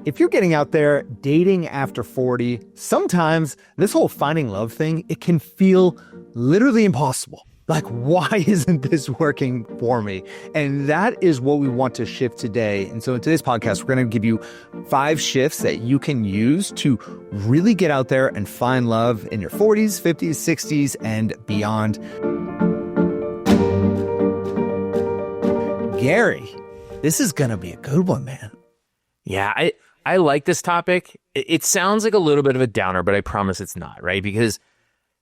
if you're getting out there dating after 40, sometimes this whole finding love thing, it can feel literally impossible. Like, why isn't this working for me? And that is what we want to shift today. And so in today's podcast, we're going to give you 5 shifts that you can use to really get out there and find love in your 40s, 50s, 60s, and beyond. Gary, this is going to be a good one, man. Yeah, I like this topic. It sounds like a little bit of a downer, but I promise it's not, right? Because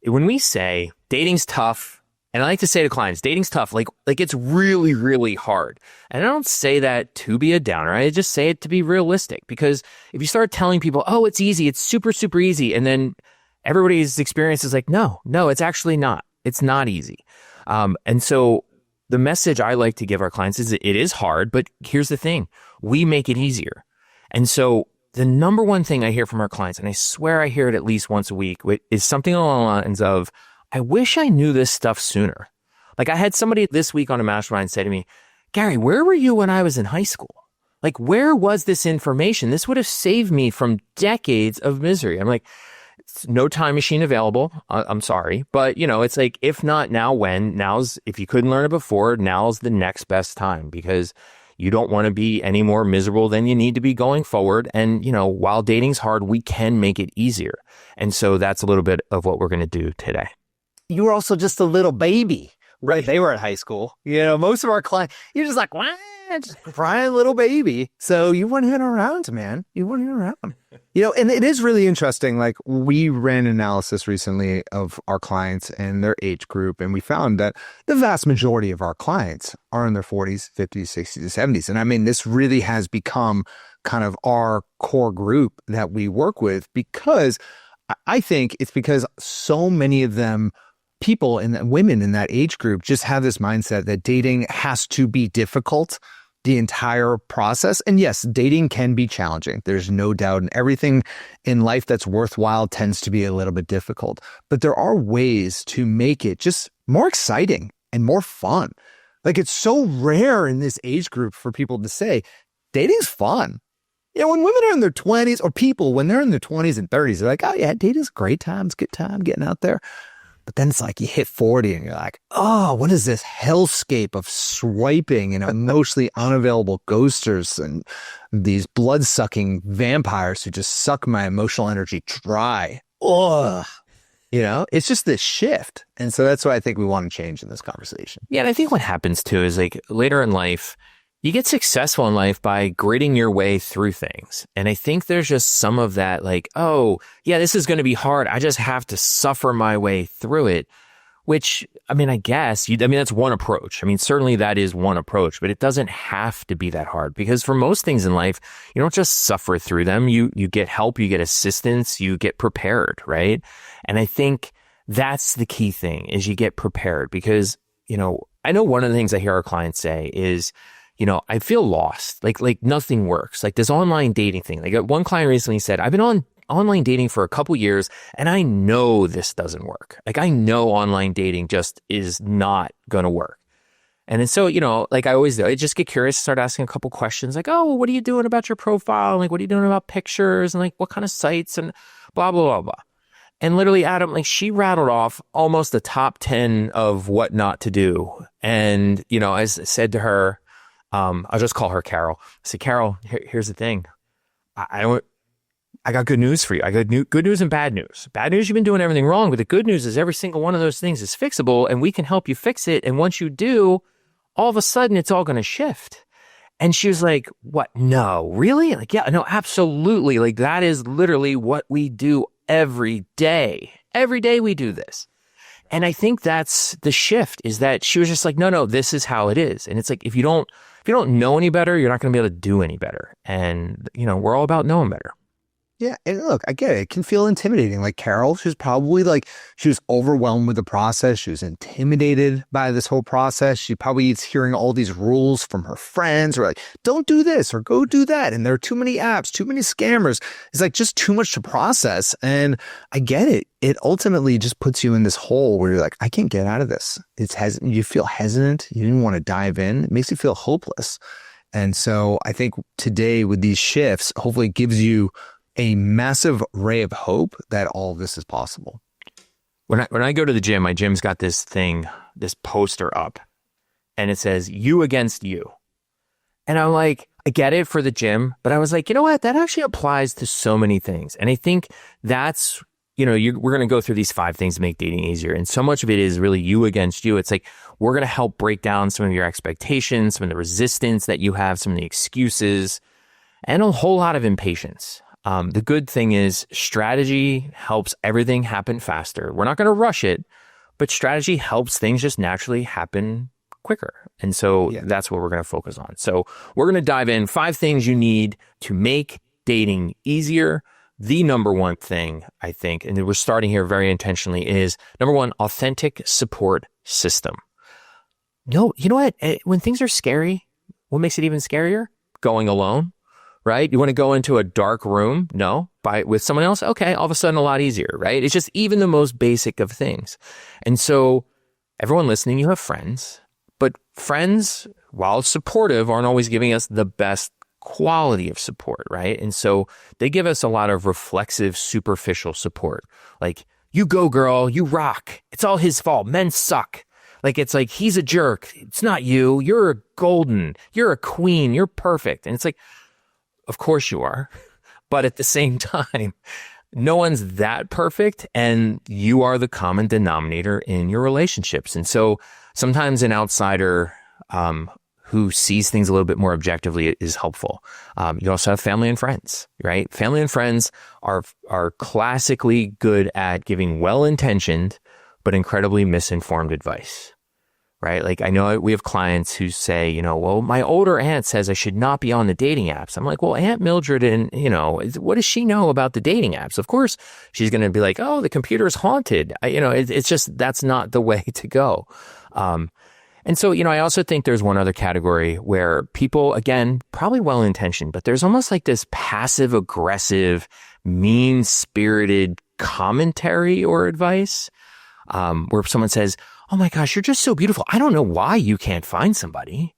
when we say dating's tough, and I like to say to clients, dating's tough, like it's really, really hard. And I don't say that to be a downer. I just say it to be realistic. Because if you start telling people, oh, it's easy, it's super, super easy, and then everybody's experience is like, no, it's actually not. It's not easy. And so the message I like to give our clients is it is hard, but here's the thing. We make it easier. And so the number one thing I hear from our clients, and I swear I hear it at least once a week, is something along the lines of, I wish I knew this stuff sooner. Like I had somebody this week on a mastermind say to me, Gary, where were you when I was in high school? Like, where was this information? This would have saved me from decades of misery. I'm like, no time machine available. I'm sorry. But, it's like, if not now, when? If you couldn't learn it before, now's the next best time, because you don't want to be any more miserable than you need to be going forward. And, while dating's hard, we can make it easier. And so that's a little bit of what we're going to do today. You were also just a little baby, right? They were in high school. Most of our clients, you're just like, wah, just crying little baby. So you weren't even around, man. You weren't even around. And it is really interesting. Like, we ran analysis recently of our clients and their age group, and we found that the vast majority of our clients are in their 40s, 50s, 60s, and 70s. And I mean, this really has become kind of our core group that we work with, because I think it's because so many of them, people and women in that age group, just have this mindset that dating has to be difficult the entire process. And yes, dating can be challenging. There's no doubt. And everything in life that's worthwhile tends to be a little bit difficult. But there are ways to make it just more exciting and more fun. Like, it's so rare in this age group for people to say, dating's fun. When women are in their 20s, or people, when they're in their 20s and 30s, they're like, oh yeah, dating's a great time. It's a good time getting out there. But then it's like you hit 40 and you're like, oh, what is this hellscape of swiping and emotionally unavailable ghosters and these blood-sucking vampires who just suck my emotional energy dry? Ugh. It's just this shift. And so that's what I think we want to change in this conversation. Yeah, and I think what happens too is, like, later in life, you get successful in life by gritting your way through things. And I think there's just some of that, like, oh, yeah, this is going to be hard. I just have to suffer my way through it, which, I mean, I guess, that's one approach. I mean, certainly that is one approach, but it doesn't have to be that hard, because for most things in life, you don't just suffer through them. You get help, you get assistance, you get prepared, right? And I think that's the key thing, is you get prepared, because, I know one of the things I hear our clients say is, I feel lost, like nothing works. Like this online dating thing. Like one client recently said, I've been on online dating for a couple years and I know this doesn't work. Like I know online dating just is not going to work. And then so, like I always do, I just get curious, start asking a couple questions like, oh, well, what are you doing about your profile? And like, what are you doing about pictures? And like, what kind of sites and blah, blah, blah, blah. And literally, Adam, like she rattled off almost the top 10 of what not to do. And, I said to her, I'll just call her Carol. I said, Carol, here's the thing. I got good news for you. I got good news and bad news. Bad news, you've been doing everything wrong. But the good news is every single one of those things is fixable, and we can help you fix it. And once you do, all of a sudden, it's all going to shift. And she was like, what? No, really? Like, yeah, no, absolutely. Like that is literally what we do every day. Every day we do this. And I think that's the shift, is that she was just like, no, this is how it is. And it's like, if you don't know any better, you're not going to be able to do any better. And, we're all about knowing better. Yeah. And look, I get it. It can feel intimidating. Like Carol, she was overwhelmed with the process. She was intimidated by this whole process. She probably is hearing all these rules from her friends, or like, don't do this or go do that. And there are too many apps, too many scammers. It's like just too much to process. And I get it. It ultimately just puts you in this hole where you're like, I can't get out of this. You feel hesitant. You didn't want to dive in. It makes you feel hopeless. And so I think today with these shifts, hopefully it gives you a massive ray of hope that all of this is possible. When I go to the gym, my gym's got this thing, this poster up, and it says "you against you." And I'm like, I get it for the gym, but I was like, you know what? That actually applies to so many things. And I think that's, we're going to go through these 5 things to make dating easier. And so much of it is really you against you. It's like, we're going to help break down some of your expectations, some of the resistance that you have, some of the excuses, and a whole lot of impatience. The good thing is strategy helps everything happen faster. We're not going to rush it, but strategy helps things just naturally happen quicker. And so that's what we're going to focus on. So we're going to dive in 5 things you need to make dating easier. The number one thing, I think, and we're starting here very intentionally, is number 1, authentic support system. No, you know what? When things are scary, what makes it even scarier? Going alone, right? You want to go into a dark room? No. With someone else? Okay. All of a sudden, a lot easier, right? It's just even the most basic of things. And so everyone listening, you have friends. But friends, while supportive, aren't always giving us the best quality of support, right? And so they give us a lot of reflexive, superficial support. Like, you go, girl, you rock. It's all his fault. Men suck. Like, it's like, he's a jerk. It's not you. You're golden. You're a queen. You're perfect. And it's like, of course you are. But at the same time, no one's that perfect. And you are the common denominator in your relationships. And so sometimes an outsider who sees things a little bit more objectively is helpful. You also have family and friends, right? Family and friends are classically good at giving well-intentioned but incredibly misinformed advice, right? Like, I know we have clients who say, well, my older aunt says I should not be on the dating apps. I'm like, well, Aunt Mildred, and what does she know about the dating apps? Of course, she's going to be like, oh, the computer's haunted. It's just, that's not the way to go. And so, I also think there's one other category where people, again, probably well-intentioned, but there's almost like this passive-aggressive, mean-spirited commentary or advice, where someone says, oh my gosh, you're just so beautiful. I don't know why you can't find somebody.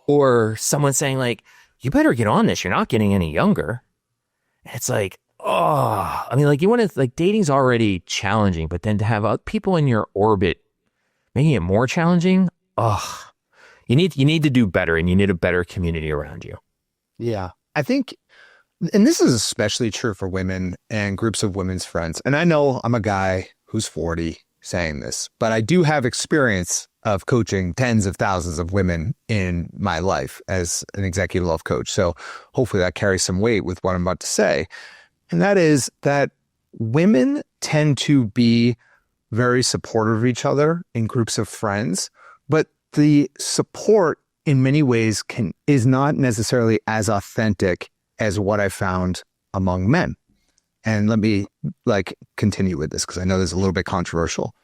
Or someone saying like, you better get on this. You're not getting any younger. And it's like, oh, I mean, like, you want to, like, dating's already challenging, but then to have people in your orbit making it more challenging, you need to do better, and you need a better community around you. Yeah. I think, and this is especially true for women and groups of women's friends. And I know I'm a guy who's 40 saying this, but I do have experience of coaching tens of thousands of women in my life as an executive love coach. So hopefully that carries some weight with what I'm about to say. And that is that women tend to be very supportive of each other in groups of friends, but the support in many ways is not necessarily as authentic as what I found among men. And let me continue with this, because I know this is a little bit controversial.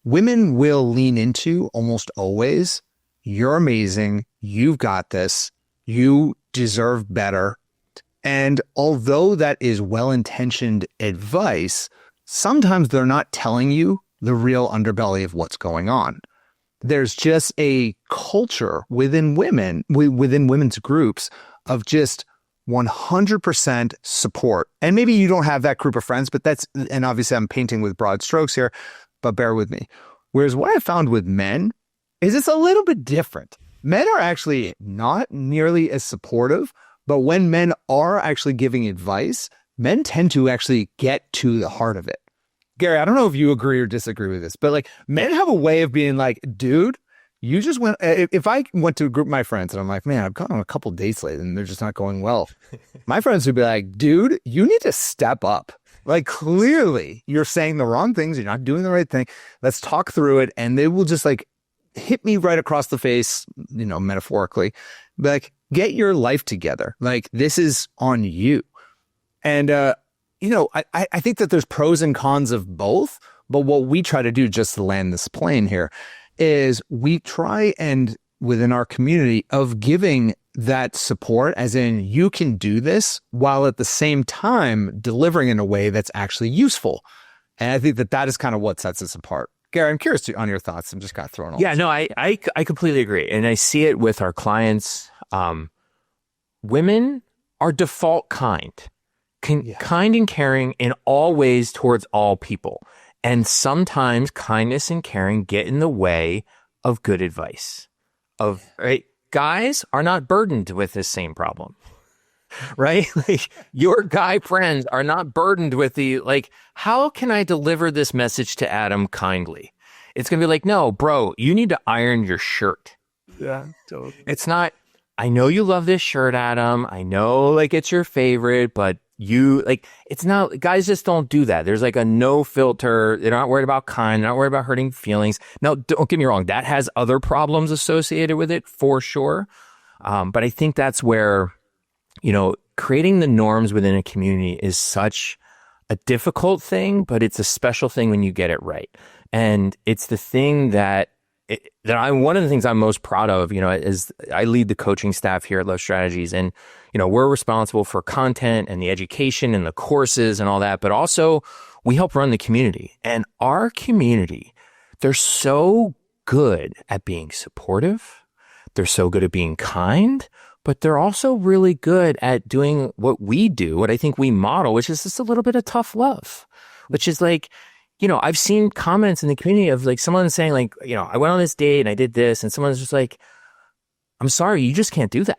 Women will lean into almost always, you're amazing, you've got this, you deserve better. And although that is well-intentioned advice, sometimes they're not telling you the real underbelly of what's going on. There's just a culture within women's groups of just 100% support. And maybe you don't have that group of friends, but and obviously I'm painting with broad strokes here, but bear with me. Whereas what I found with men is it's a little bit different. Men are actually not nearly as supportive, but when men are actually giving advice, men tend to actually get to the heart of it. Gary, I don't know if you agree or disagree with this, but men have a way of being like, dude, you just went, if I went to a group of my friends and I'm like, man, I've gone on a couple dates lately and they're just not going well. My friends would be like, dude, you need to step up. Clearly you're saying the wrong things. You're not doing the right thing. Let's talk through it. And they will just hit me right across the face, metaphorically, be get your life together. This is on you. And, I think that there's pros and cons of both, but what we try to do, just to land this plane here, is we try and within our community of giving that support, as in you can do this, while at the same time delivering in a way that's actually useful. And I think that is kind of what sets us apart. Gary, I'm curious on your thoughts. I'm just kind of throwing all Yeah, no, I completely agree. And I see it with our clients. women are default kind and caring in all ways towards all people. And sometimes kindness and caring get in the way of good advice. Right? Guys are not burdened with this same problem. Right? Like, your guy friends are not burdened with how can I deliver this message to Adam kindly? It's going to be like, no, bro, you need to iron your shirt. Yeah, totally. It's not, I know you love this shirt, Adam. I know it's your favorite, but it's not, guys just don't do that. There's a no filter. They're not worried about they're not worried about hurting feelings. Now, don't get me wrong. That has other problems associated with it for sure. But I think that's where, creating the norms within a community is such a difficult thing, but it's a special thing when you get it right. And it's the thing one of the things I'm most proud of, is I lead the coaching staff here at Love Strategies, and, we're responsible for content and the education and the courses and all that, but also we help run the community. And our community, they're so good at being supportive. They're so good at being kind, but they're also really good at doing what we do, what I think we model, which is just a little bit of tough love, which is I've seen comments in the community of someone saying I went on this date and I did this, and someone's just I'm sorry, you just can't do that.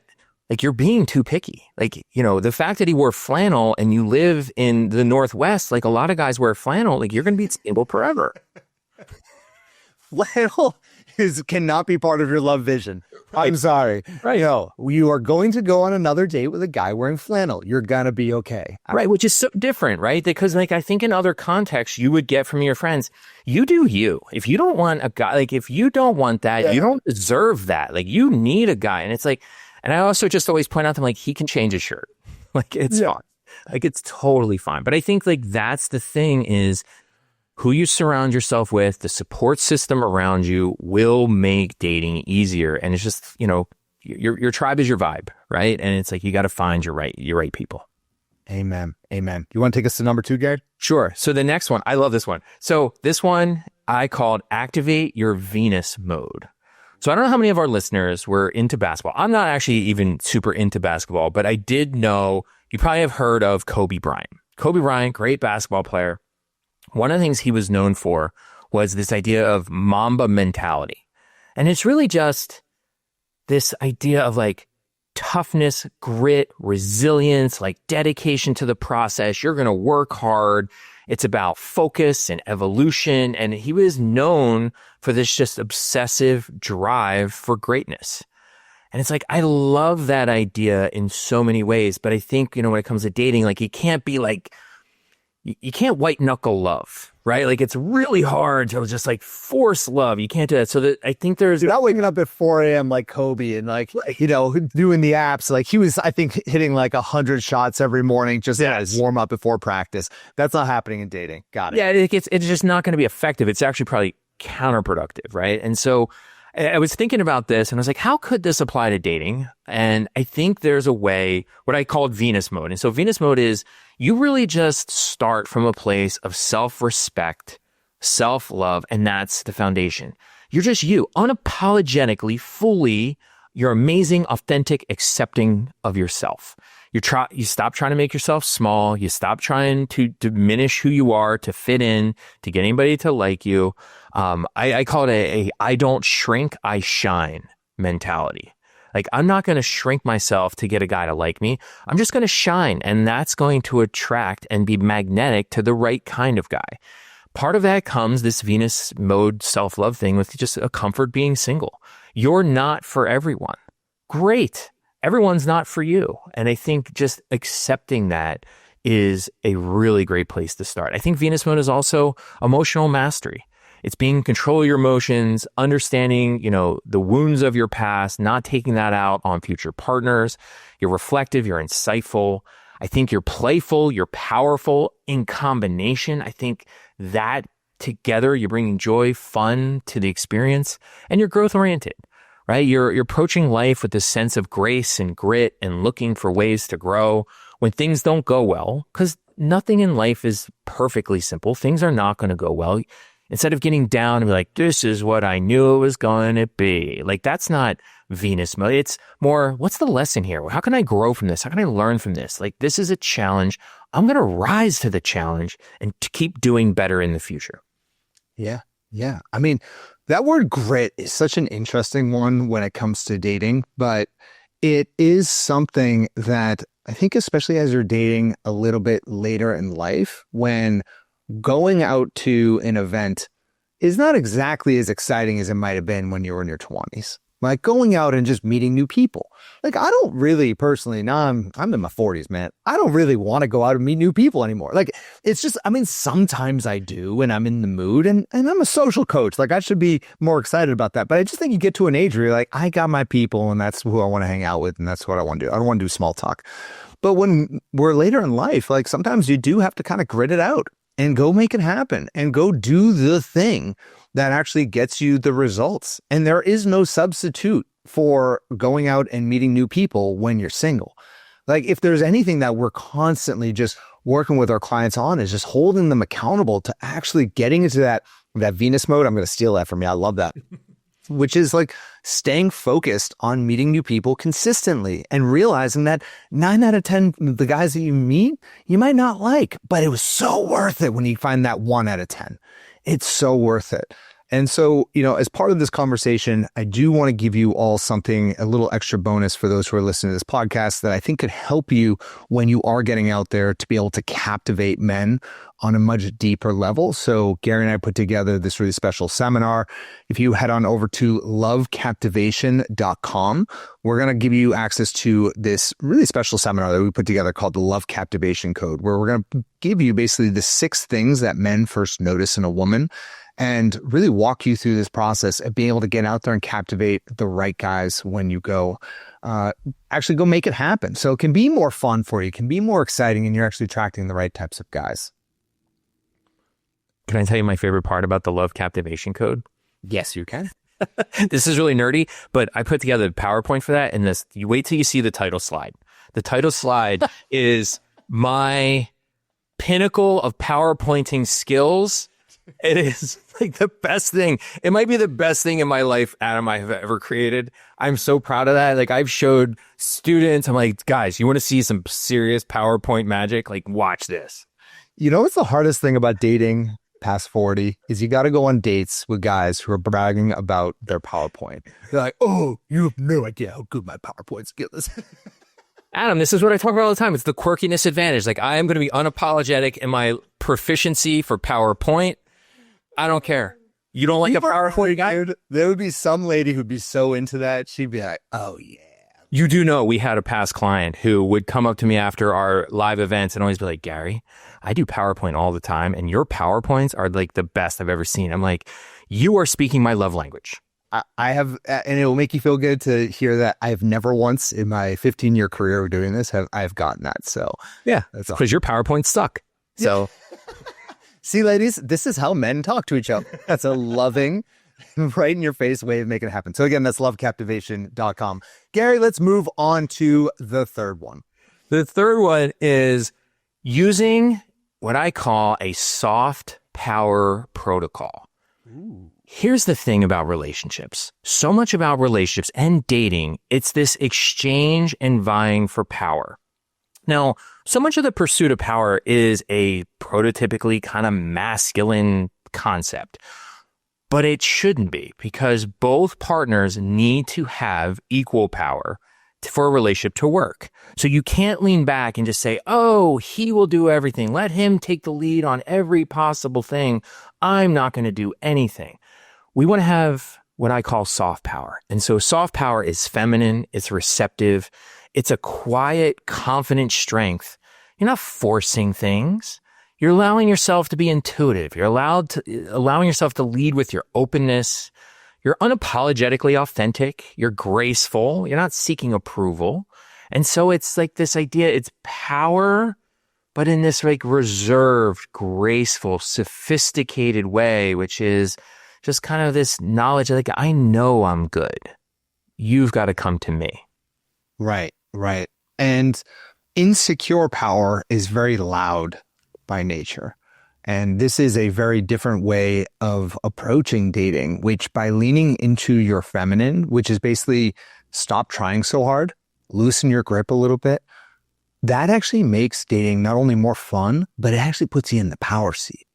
You're being too picky. The fact that he wore flannel and you live in the Northwest, a lot of guys wear flannel, you're going to be single forever. Flannel cannot be part of your love vision. Right. I'm sorry. Right. No, you are going to go on another date with a guy wearing flannel. You're going to be okay. Right. Which is so different, right? Because I think in other contexts you would get from your friends, you do you. If you don't want a guy, if you don't want that, you don't deserve that. You need a guy. And it's and I also just always point out to him, he can change his shirt. It's fine. It's totally fine. But I think that's the thing is, who you surround yourself with, the support system around you will make dating easier. And it's just, your tribe is your vibe, right? And it's you got to find your right people. Amen. Amen. You want to take us to number 2, Gary? Sure. So the next one, I love this one. So this one I called Activate Your Venus Mode. So I don't know how many of our listeners were into basketball. I'm not actually even super into basketball, but I did know, you probably have heard of Kobe Bryant. Kobe Bryant, great basketball player. One of the things he was known for was this idea of Mamba mentality. And it's really just this idea of toughness, grit, resilience, dedication to the process. You're going to work hard. It's about focus and evolution. And he was known for this just obsessive drive for greatness. And it's I love that idea in so many ways. But I think, when it comes to dating, you can't be you can't white knuckle love, right? It's really hard to just force love. You can't do that. So I think there's not waking up at 4 a.m. like Kobe and doing the apps. He was, I think, hitting 100 shots every morning just to warm up before practice. That's not happening in dating. Got it. Yeah, it's just not going to be effective. It's actually probably counterproductive, right? And so I was thinking about this and I was how could this apply to dating? And I think there's a way, what I called Venus mode. And so Venus mode is you really just start from a place of self-respect, self-love, and that's the foundation. You're just you, unapologetically, fully, you're amazing, authentic, accepting of yourself. You stop trying to make yourself small. You stop trying to diminish who you are, to fit in, to get anybody to like you. I call it I don't shrink, I shine mentality. I'm not going to shrink myself to get a guy to like me. I'm just going to shine, and that's going to attract and be magnetic to the right kind of guy. Part of that comes this Venus mode self-love thing with just a comfort being single. You're not for everyone. Great. Everyone's not for you. And I think just accepting that is a really great place to start. I think Venus mode is also emotional mastery. It's being in control of your emotions, understanding, the wounds of your past, not taking that out on future partners. You're reflective, you're insightful. I think you're playful, you're powerful in combination. I think that together, you're bringing joy, fun to the experience, and you're growth oriented, right? You're approaching life with this sense of grace and grit and looking for ways to grow when things don't go well, because nothing in life is perfectly simple. Things are not going to go well. Instead of getting down and be this is what I knew it was going to be. That's not Venus mode. It's more, what's the lesson here? How can I grow from this? How can I learn from this? Like, this is a challenge. I'm going to rise to the challenge and to keep doing better in the future. Yeah. Yeah. I mean, that word grit is such an interesting one when it comes to dating, but it is something that I think, especially as you're dating a little bit later in life, when going out to an event is not exactly as exciting as it might have been when you were in your 20s. Like going out and just meeting new people. Like I don't really personally, now I'm in my 40s, man. I don't really want to go out and meet new people anymore. Like it's just, I mean, sometimes I do when I'm in the mood and I'm a social coach. Like I should be more excited about that. But I just think you get to an age where you're like, I got my people and that's who I want to hang out with and that's what I want to do. I don't want to do small talk. But when we're later in life, like sometimes you do have to kind of grit it out and go make it happen and go do the thing that actually gets you the results. And there is no substitute for going out and meeting new people when you're single. Like if there's anything that we're constantly just working with our clients on is just holding them accountable to actually getting into that Venus mode. I'm going to steal that from you. I love that. Which is like staying focused on meeting new people consistently and realizing that 9 out of 10, the guys that you meet, you might not like, but it was so worth it when you find that 1 out of 10. It's so worth it. And so, you know, as part of this conversation, I do want to give you all something, a little extra bonus for those who are listening to this podcast that I think could help you when you are getting out there to be able to captivate men on a much deeper level. So Gary and I put together this really special seminar. If you head on over to lovecaptivation.com, we're going to give you access to this really special seminar that we put together called the Love Captivation Code, where we're going to give you basically the 6 things that men first notice in a woman and really walk you through this process of being able to get out there and captivate the right guys when you go, actually go make it happen. So it can be more fun for you, it can be more exciting, and you're actually attracting the right types of guys. Can I tell you my favorite part about the Love Captivation Code? Yes, you can. This is really nerdy, but I put together a PowerPoint for that. And this, you wait till you see the title slide. The title slide is my pinnacle of PowerPointing skills. It is like the best thing. It might be the best thing in my life, Adam, I have ever created. I'm so proud of that. Like I've showed students, I'm like, guys, you want to see some serious PowerPoint magic? Like watch this. You know what's the hardest thing about dating past 40 is you got to go on dates with guys who are bragging about their PowerPoint. They're like, oh, you have no idea how good my PowerPoint skill is. Adam, this is what I talk about all the time. It's the quirkiness advantage. Like I am going to be unapologetic in my proficiency for PowerPoint. I don't care. You don't like a PowerPoint guy? Dude, there would be some lady who'd be so into that. She'd be like, oh, yeah. You do know we had a past client who would come up to me after our live events and always be like, Gary, I do PowerPoint all the time and your PowerPoints are like the best I've ever seen. I'm like, you are speaking my love language. I have, and it will make you feel good to hear that I've never once in my 15-year career of doing this, I've gotten that. So yeah, that's because your PowerPoints suck. So see, ladies, this is how men talk to each other. That's a loving, right in your face way of making it happen. So again, that's lovecaptivation.com. Gary, let's move on to the third one. The third one is using what I call a soft power protocol. Ooh. Here's the thing about relationships. So much about relationships and dating, it's this exchange and vying for power. Now, so much of the pursuit of power is a prototypically kind of masculine concept, but it shouldn't be because both partners need to have equal power for a relationship to work. So you can't lean back and just say, oh, he will do everything. Let him take the lead on every possible thing. I'm not going to do anything. We want to have what I call soft power. And so soft power is feminine. It's receptive. It's a quiet, confident strength. You're not forcing things. You're allowing yourself to be intuitive. You're allowing yourself to lead with your openness. You're unapologetically authentic. You're graceful. You're not seeking approval. And so it's like this idea, it's power, but in this like reserved, graceful, sophisticated way, which is just kind of this knowledge like, I know I'm good. You've got to come to me. Right, right. And insecure power is very loud by nature. And this is a very different way of approaching dating, which by leaning into your feminine, which is basically stop trying so hard, loosen your grip a little bit, that actually makes dating not only more fun, but it actually puts you in the power seat.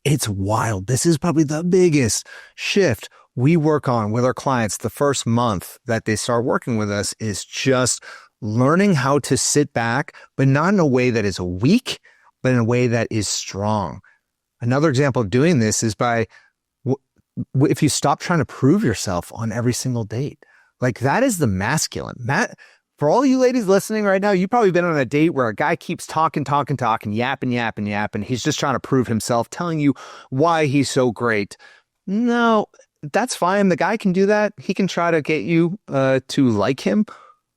It's wild. This is probably the biggest shift we work on with our clients. The first month that they start working with us is just learning how to sit back, but not in a way that is weak, but in a way that is strong. Another example of doing this is by if you stop trying to prove yourself on every single date. Like that is the masculine. For all you ladies listening right now, you've probably been on a date where a guy keeps talking, yapping. He's just trying to prove himself, telling you why he's so great. No, that's fine. The guy can do that. He can try to get you to like him.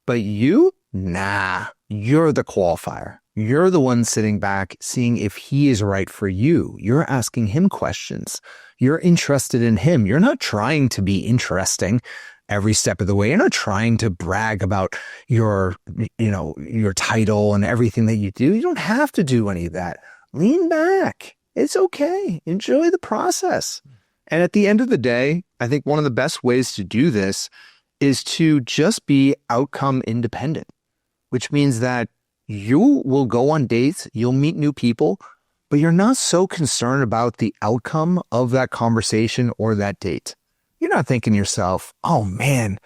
But you, nah, you're the qualifier. You're the one sitting back, seeing if he is right for you. You're asking him questions. You're interested in him. You're not trying to be interesting every step of the way. You're not trying to brag about your title and everything that you do. You don't have to do any of that. Lean back. It's okay. Enjoy the process. And at the end of the day, I think one of the best ways to do this is to just be outcome independent, which means that you will go on dates, you'll meet new people, but you're not so concerned about the outcome of that conversation or that date. You're not thinking to yourself, oh man,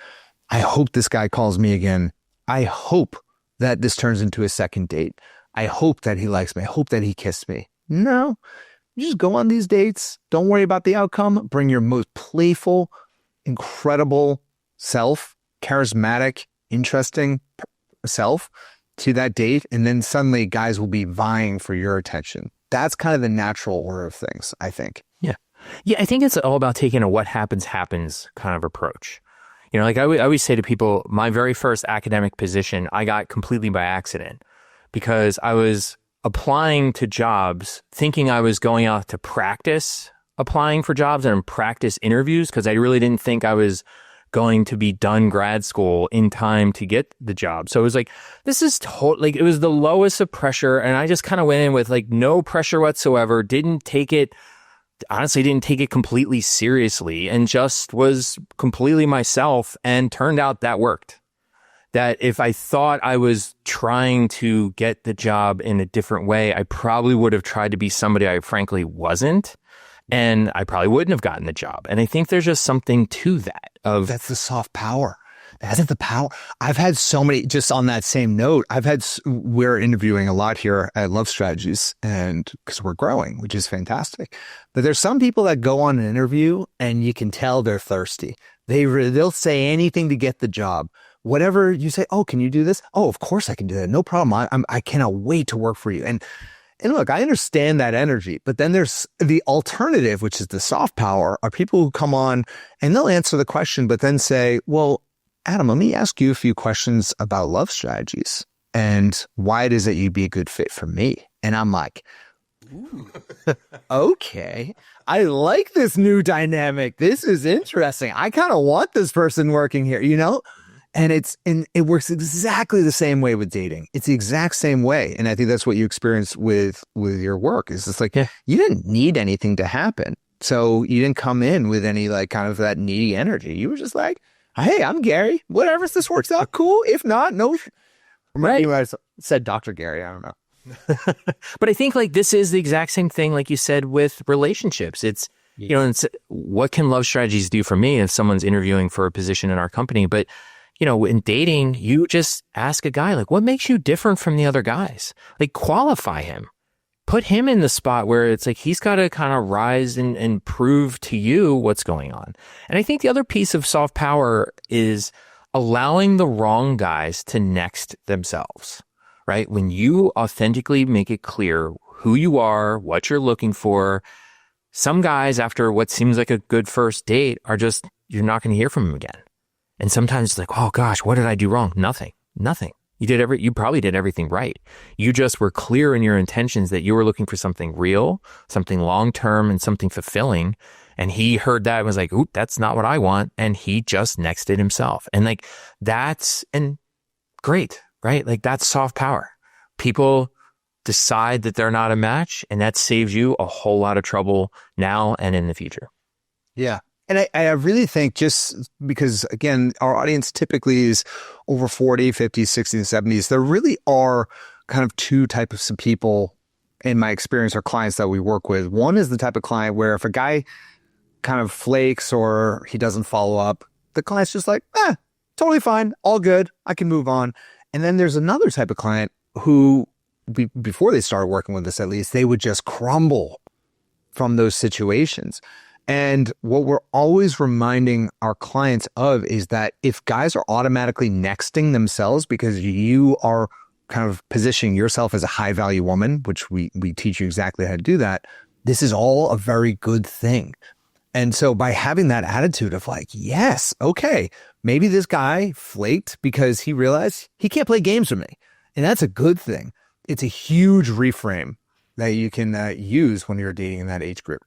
I hope this guy calls me again. I hope that this turns into a second date. I hope that he likes me. I hope that he kissed me. No, you just go on these dates. Don't worry about the outcome. Bring your most playful, incredible self, charismatic, interesting self to that date. And then suddenly guys will be vying for your attention. That's kind of the natural order of things, I think. Yeah. Yeah, I think it's all about taking a what happens kind of approach. Like I always say to people, my very first academic position, I got completely by accident because I was applying to jobs thinking I was going out to practice applying for jobs and practice interviews because I really didn't think I was going to be done grad school in time to get the job. So it was like, this is totally, it was the lowest of pressure. And I just kind of went in with like no pressure whatsoever, didn't take it completely seriously and just was completely myself, and turned out that worked. That if I thought I was trying to get the job in a different way, I probably would have tried to be somebody I frankly wasn't, and I probably wouldn't have gotten the job. And I think there's just something to that that's the soft power. That's the power. I've had so many, just on that same note, we're interviewing a lot here at Love Strategies, and because we're growing, which is fantastic. But there's some people that go on an interview and you can tell they're thirsty. They'll say anything to get the job. Whatever you say, oh, can you do this? Oh, of course I can do that. No problem. I cannot wait to work for you. And look, I understand that energy, but then there's the alternative, which is the soft power, are people who come on and they'll answer the question, but then say, well, Adam, let me ask you a few questions about Love Strategies and why it is that you'd be a good fit for me. And I'm like, okay, I like this new dynamic. This is interesting. I kind of want this person working here, And it works exactly the same way with dating. It's the exact same way. And I think that's what you experience with your work. Is it's like, you didn't need anything to happen. So you didn't come in with any like kind of that needy energy. You were just like, hey, I'm Gary. Whatever, if this works out, cool. If not, no. Right. You might have said Dr. Gary. I don't know. But I think like this is the exact same thing, like you said, with relationships. It's, it's, what can Love Strategies do for me if someone's interviewing for a position in our company? But in dating, you just ask a guy, like, what makes you different from the other guys? Like, qualify him. Put him in the spot where it's like he's got to kind of rise and prove to you what's going on. And I think the other piece of soft power is allowing the wrong guys to next themselves, right? When you authentically make it clear who you are, what you're looking for, some guys, after what seems like a good first date, are just, you're not going to hear from them again. And sometimes it's like, oh gosh, what did I do wrong? Nothing. You probably did everything right. You just were clear in your intentions that you were looking for something real, something long-term, and something fulfilling. And he heard that and was like, oop, that's not what I want. And he just nexted himself. And like, and great, right? Like that's soft power. People decide that they're not a match, and that saves you a whole lot of trouble now and in the future. Yeah. And I really think just because, again, our audience typically is over 40, 50, 60, and 70s, there really are kind of two types of people in my experience or clients that we work with. One is the type of client where if a guy kind of flakes or he doesn't follow up, the client's just like, totally fine, all good, I can move on. And then there's another type of client who, before they started working with us at least, they would just crumble from those situations. And what we're always reminding our clients of is that if guys are automatically nexting themselves because you are kind of positioning yourself as a high value woman, which we teach you exactly how to do that, this is all a very good thing. And so by having that attitude of like, yes, okay, maybe this guy flaked because he realized he can't play games with me. And that's a good thing. It's a huge reframe that you can use when you're dating in that age group.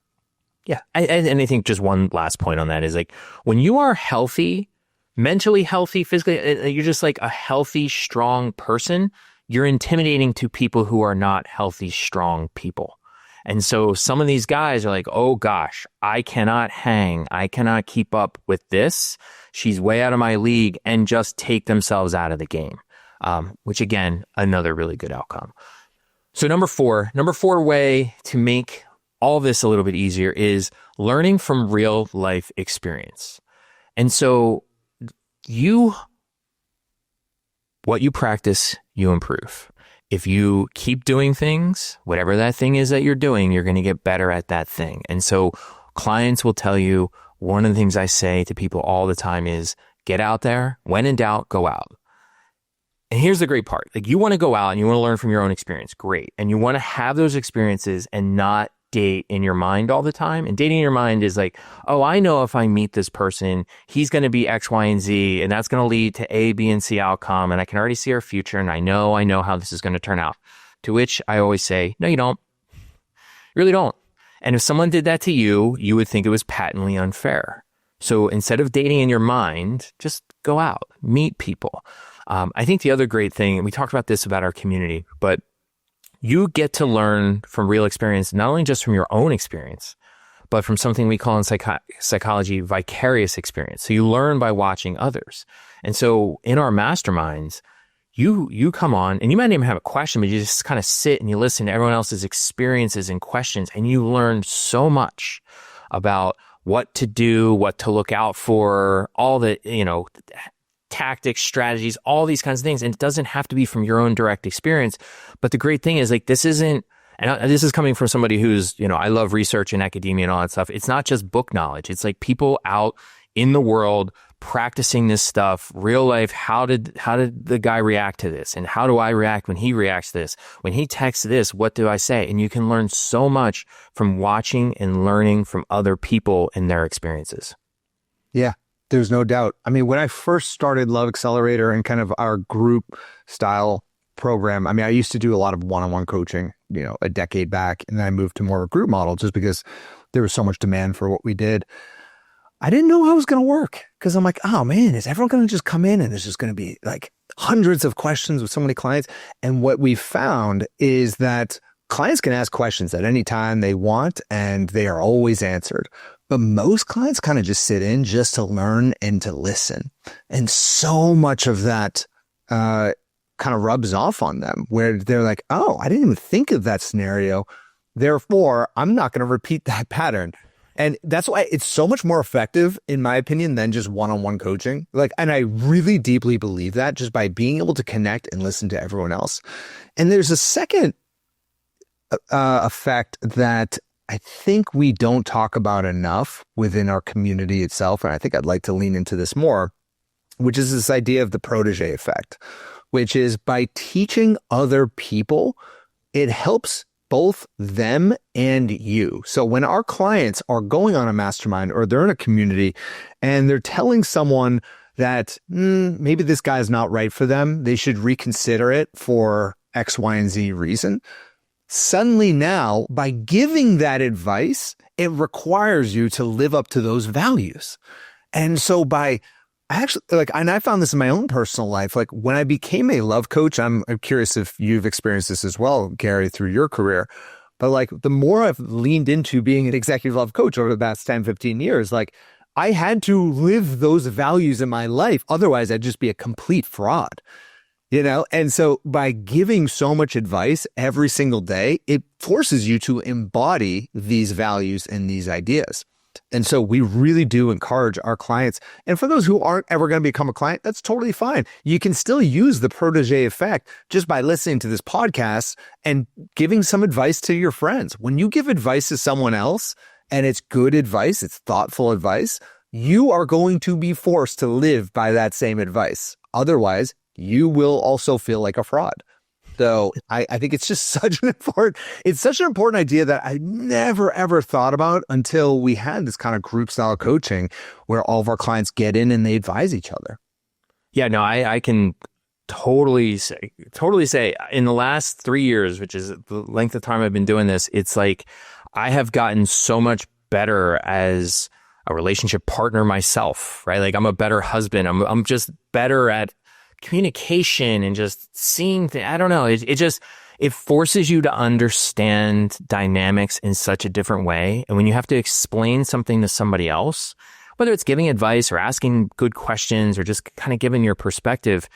Yeah. And I think just one last point on that is like when you are healthy, mentally healthy, physically, you're just like a healthy, strong person, you're intimidating to people who are not healthy, strong people. And so some of these guys are like, oh gosh, I cannot hang. I cannot keep up with this. She's way out of my league, and just take themselves out of the game, which again, another really good outcome. So number four way to make all this a little bit easier is learning from real life experience. And so what you practice, you improve. If you keep doing things, whatever that thing is that you're doing, you're going to get better at that thing. And so clients will tell you, one of the things I say to people all the time is get out there. When in doubt, go out. And here's the great part. Like, you want to go out and you want to learn from your own experience. Great. And you want to have those experiences and not date in your mind all the time. And dating in your mind is like, oh, I know if I meet this person, he's going to be X, Y, and Z, and that's going to lead to A, B, and C outcome. And I can already see our future, and I know how this is going to turn out. To which I always say, no, you don't. You really don't. And if someone did that to you, you would think it was patently unfair. So instead of dating in your mind, just go out, meet people. I think the other great thing, and we talked about this about our community, but you get to learn from real experience, not only just from your own experience, but from something we call in psychology, vicarious experience. So you learn by watching others. And so in our masterminds, you come on and you might not even have a question, but you just kind of sit and you listen to everyone else's experiences and questions, and you learn so much about what to do, what to look out for, all the, tactics, strategies, all these kinds of things. And it doesn't have to be from your own direct experience. But the great thing is, like, this isn't, and this is coming from somebody who's, I love research and academia and all that stuff. It's not just book knowledge. It's like people out in the world practicing this stuff, real life. How did the guy react to this? And how do I react when he reacts to this? When he texts this, what do I say? And you can learn so much from watching and learning from other people and their experiences. Yeah. There's no doubt. I mean, when I first started Love Accelerator and kind of our group style program, I used to do a lot of one-on-one coaching, a decade back. And then I moved to more of a group model just because there was so much demand for what we did. I didn't know how it was going to work because I'm like, oh man, is everyone going to just come in and there's just going to be like hundreds of questions with so many clients? And what we found is that clients can ask questions at any time they want, and they are always answered. But most clients kind of just sit in just to learn and to listen. And so much of that kind of rubs off on them, where they're like, oh, I didn't even think of that scenario. Therefore, I'm not going to repeat that pattern. And that's why it's so much more effective, in my opinion, than just one-on-one coaching. And I really deeply believe that, just by being able to connect and listen to everyone else. And there's a second effect that I think we don't talk about enough within our community itself. And I think I'd like to lean into this more, which is this idea of the protege effect, which is by teaching other people, it helps both them and you. So when our clients are going on a mastermind or they're in a community and they're telling someone that maybe this guy's not right for them, they should reconsider it for X, Y, and Z reason. Suddenly now, by giving that advice, it requires you to live up to those values. And so and I found this in my own personal life, like when I became a love coach, I'm curious if you've experienced this as well, Gary, through your career, but like the more I've leaned into being an executive love coach over the past 10, 15 years, like I had to live those values in my life. Otherwise, I'd just be a complete fraud. And so by giving so much advice every single day, it forces you to embody these values and these ideas. And so we really do encourage our clients. And for those who aren't ever going to become a client, that's totally fine. You can still use the protege effect just by listening to this podcast and giving some advice to your friends. When you give advice to someone else and it's good advice, it's thoughtful advice, you are going to be forced to live by that same advice. Otherwise, you will also feel like a fraud. So I think it's just such an important idea that I never, ever thought about until we had this kind of group style coaching where all of our clients get in and they advise each other. Yeah, no, I can totally say in the last 3 years, which is the length of time I've been doing this, it's like I have gotten so much better as a relationship partner myself, right? Like I'm a better husband. I'm just better at communication and just seeing things. I don't know. It forces you to understand dynamics in such a different way. And when you have to explain something to somebody else, whether it's giving advice or asking good questions or just kind of giving your perspective,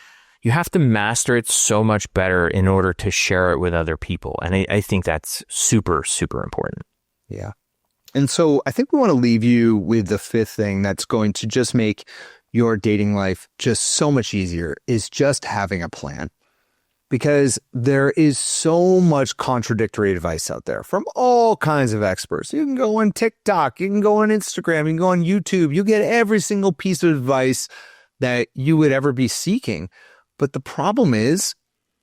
you have to master it so much better in order to share it with other people. And I think that's super, super important. Yeah. And so I think we want to leave you with the fifth thing that's going to just make your dating life just so much easier, is just having a plan. Because there is so much contradictory advice out there from all kinds of experts. You can go on TikTok, you can go on Instagram, you can go on YouTube. You get every single piece of advice that you would ever be seeking. But the problem is,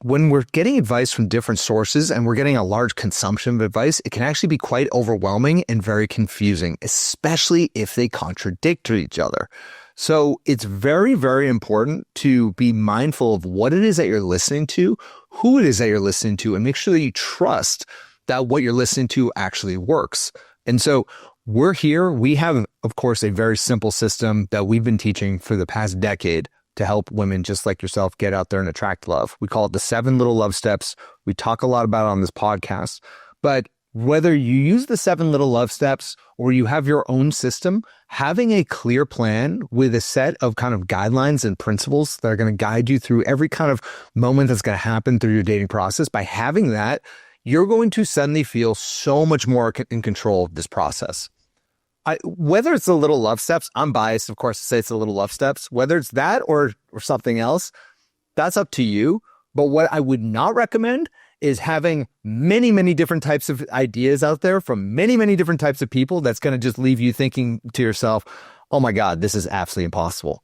when we're getting advice from different sources and we're getting a large consumption of advice, it can actually be quite overwhelming and very confusing, especially if they contradict each other. So it's very, very important to be mindful of what it is that you're listening to, who it is that you're listening to, and make sure that you trust that what you're listening to actually works. And so we're here. We have, of course, a very simple system that we've been teaching for the past decade to help women just like yourself get out there and attract love. We call it the 7 little love steps. We talk a lot about it on this podcast, but whether you use the 7 little love steps or you have your own system, having a clear plan with a set of kind of guidelines and principles that are going to guide you through every kind of moment that's going to happen through your dating process, by having that, you're going to suddenly feel so much more in control of this process. Whether it's the little love steps, I'm biased, of course, to say it's the little love steps. Whether it's that or something else, that's up to you. But what I would not recommend is having many, many different types of ideas out there from many, many different types of people. That's going to just leave you thinking to yourself, oh my God, this is absolutely impossible.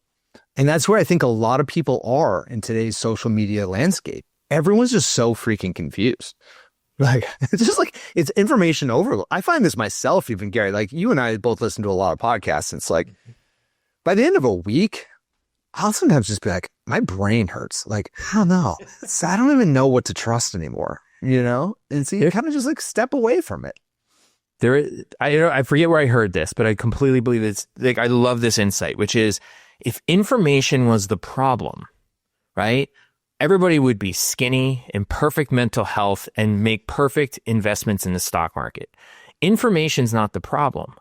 And that's where I think a lot of people are in today's social media landscape. Everyone's just so freaking confused. Like, it's just like, it's information overload. I find this myself, even Gary, like you and I both listen to a lot of podcasts. And it's like, by the end of a week, I'll sometimes just be like, my brain hurts. Like, I don't know. I don't even know what to trust anymore, And so you kind of just like step away from it. I forget where I heard this, but I completely believe it's like, I love this insight, which is if information was the problem, right? Everybody would be skinny, in perfect mental health, and make perfect investments in the stock market. Information's not the problem,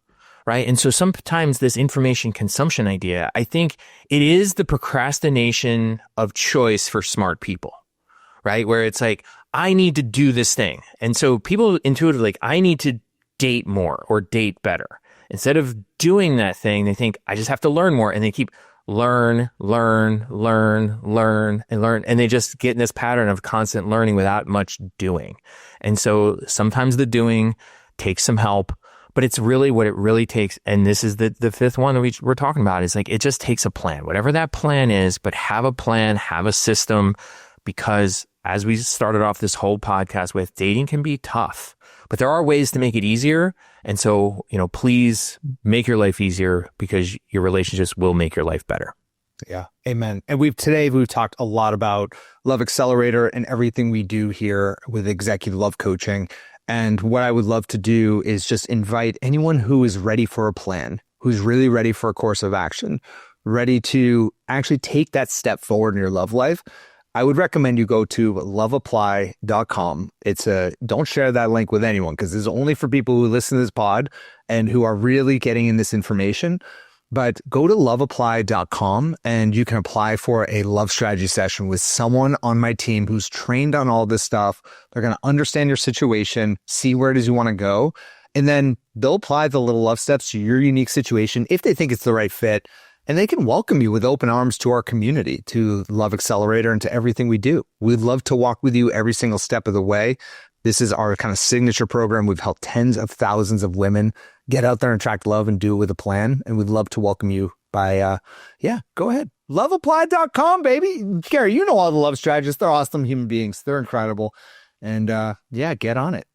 right? And so sometimes this information consumption idea, I think it is the procrastination of choice for smart people, right? Where it's like, I need to do this thing. And so people intuitively like, I need to date more or date better. Instead of doing that thing, they think, I just have to learn more. And they keep learn, and they just get in this pattern of constant learning without much doing. And so sometimes the doing takes some help, but it's really what it really takes. And this is the fifth one that we're talking about, is like, it just takes a plan, whatever that plan is, but have a plan, have a system, because as we started off this whole podcast with, dating can be tough, but there are ways to make it easier. And so, please make your life easier, because your relationships will make your life better. Yeah. Amen. And we've talked a lot about Love Accelerator and everything we do here with executive love coaching. And what I would love to do is just invite anyone who is ready for a plan, who's really ready for a course of action, ready to actually take that step forward in your love life. I would recommend you go to loveapply.com. Don't share that link with anyone, because this is only for people who listen to this pod and who are really getting in this information. But go to loveapply.com and you can apply for a love strategy session with someone on my team who's trained on all this stuff. They're going to understand your situation, see where it is you want to go, and then they'll apply the little love steps to your unique situation if they think it's the right fit. And they can welcome you with open arms to our community, to Love Accelerator, and to everything we do. We'd love to walk with you every single step of the way. This is our kind of signature program. We've helped tens of thousands of women get out there and attract love and do it with a plan. And we'd love to welcome you by, go ahead. Loveapply.com, baby. Gary, you know all the love strategists. They're awesome human beings. They're incredible. And get on it.